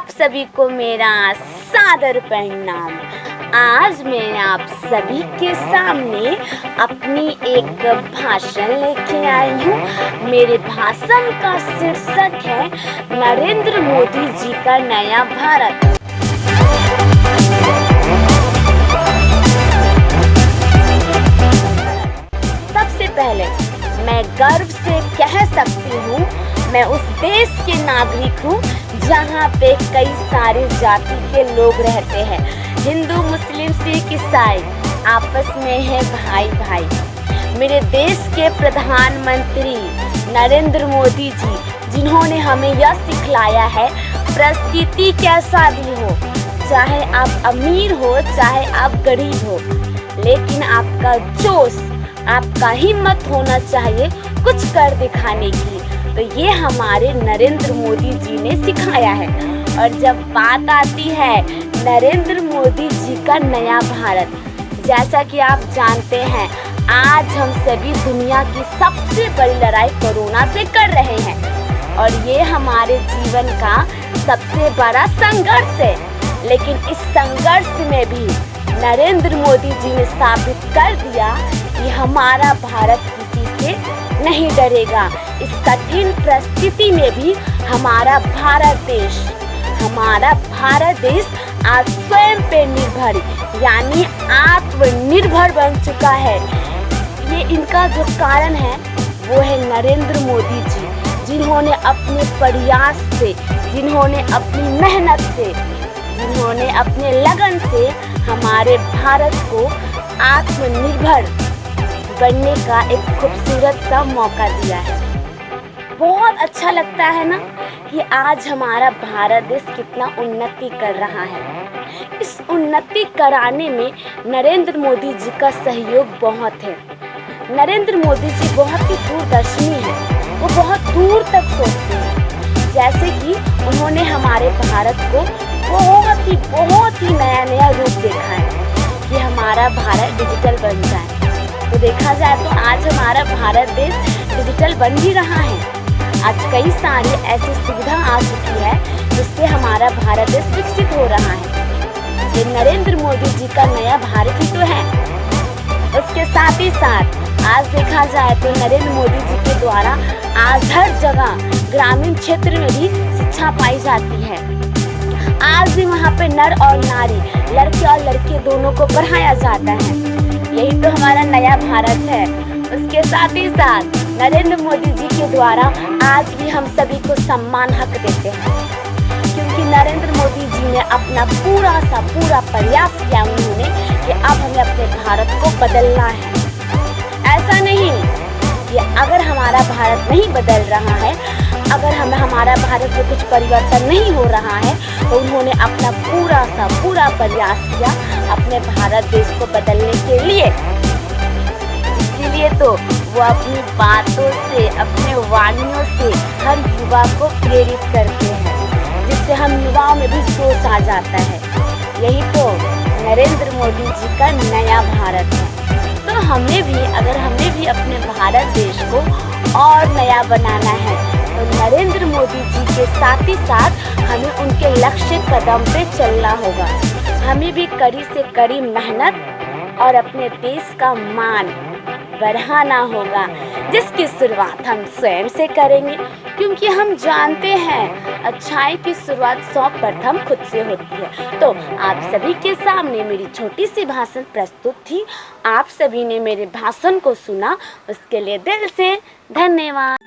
आप सभी को मेरा सादर प्रणाम। आज मैं आप सभी के सामने अपनी एक भाषण लेके आई हूँ। मेरे भाषण का शीर्षक है नरेंद्र मोदी जी का नया भारत। सबसे पहले मैं गर्व से कह सकती हूँ, मैं उस देश के नागरिक हूँ जहाँ पे कई सारे जाति के लोग रहते हैं। हिंदू, मुस्लिम, सिख, ईसाई आपस में है भाई भाई। मेरे देश के प्रधानमंत्री नरेंद्र मोदी जी, जिन्होंने हमें यह सिखलाया है, परिस्थिति कैसा भी हो, चाहे आप अमीर हो चाहे आप गरीब हो, लेकिन आपका जोश, आपका हिम्मत होना चाहिए कुछ कर दिखाने की। तो ये हमारे नरेंद्र मोदी जी ने सिखाया है। और जब बात आती है नरेंद्र मोदी जी का नया भारत, जैसा कि आप जानते हैं, आज हम सभी दुनिया की सबसे बड़ी लड़ाई कोरोना से कर रहे हैं और ये हमारे जीवन का सबसे बड़ा संघर्ष है। लेकिन इस संघर्ष में भी नरेंद्र मोदी जी ने साबित कर दिया कि हमारा भारत किसी से नहीं डरेगा। इस कठिन परिस्थिति में भी हमारा भारत देश आज स्वयं पे निर्भर यानी आत्मनिर्भर बन चुका है। ये इनका जो कारण है वो है नरेंद्र मोदी जी, जिन्होंने अपने प्रयास से, जिन्होंने अपनी मेहनत से, जिन्होंने अपने लगन से हमारे भारत को आत्मनिर्भर बनने का एक खूबसूरत सा मौका दिया है। बहुत अच्छा लगता है ना कि आज हमारा भारत देश कितना उन्नति कर रहा है। इस उन्नति कराने में नरेंद्र मोदी जी का सहयोग बहुत है। नरेंद्र मोदी जी बहुत ही दूरदर्शी हैं, वो बहुत दूर तक सोचते हैं। जैसे कि उन्होंने हमारे भारत को बहुत ही नया रूप देखा है कि हमारा भारत डिजिटल बन जाए। तो देखा जाए तो आज हमारा भारत देश डिजिटल बन भी रहा है। आज कई सारी ऐसी सुविधा आ चुकी है जिससे हमारा भारत देश विकसित हो रहा है। ये नरेंद्र मोदी जी का नया भारत ही तो है। उसके साथ ही साथ आज देखा जाए तो नरेंद्र मोदी जी के द्वारा आज हर जगह ग्रामीण क्षेत्र में भी शिक्षा पाई जाती है। आज भी वहाँ पे नर और नारी, लड़के और लड़के दोनों को पढ़ाया जाता है। यही तो हमारा नया भारत है। उसके साथ ही साथ नरेंद्र मोदी जी के द्वारा आज भी हम सभी को सम्मान हक देते हैं, क्योंकि नरेंद्र मोदी जी ने अपना पूरा प्रयास किया उन्होंने कि अब हमें अपने भारत को बदलना है। ऐसा नहीं कि अगर हमारा भारत नहीं बदल रहा है, अगर हमारा भारत में कुछ परिवर्तन नहीं हो रहा है, तो उन्होंने अपना पूरा प्रयास किया अपने भारत देश को बदलने के लिए। इसीलिए तो वो अपनी बातों से, अपने वाणियों से हर युवा को प्रेरित करते हैं, जिससे हम युवाओं में भी जोश आ जाता है। यही तो नरेंद्र मोदी जी का नया भारत है। तो हमें भी अपने भारत देश को और नया बनाना है, तो नरेंद्र मोदी जी के साथ ही साथ हमें उनके लक्ष्य कदम पे चलना होगा। हमें भी कड़ी से कड़ी मेहनत और अपने देश का मान बढ़ाना होगा, जिसकी शुरुआत हम स्वयं से करेंगे, क्योंकि हम जानते हैं अच्छाई की शुरुआत सर्वप्रथम खुद से होती है। तो आप सभी के सामने मेरी छोटी सी भाषण प्रस्तुत थी। आप सभी ने मेरे भाषण को सुना, उसके लिए दिल से धन्यवाद।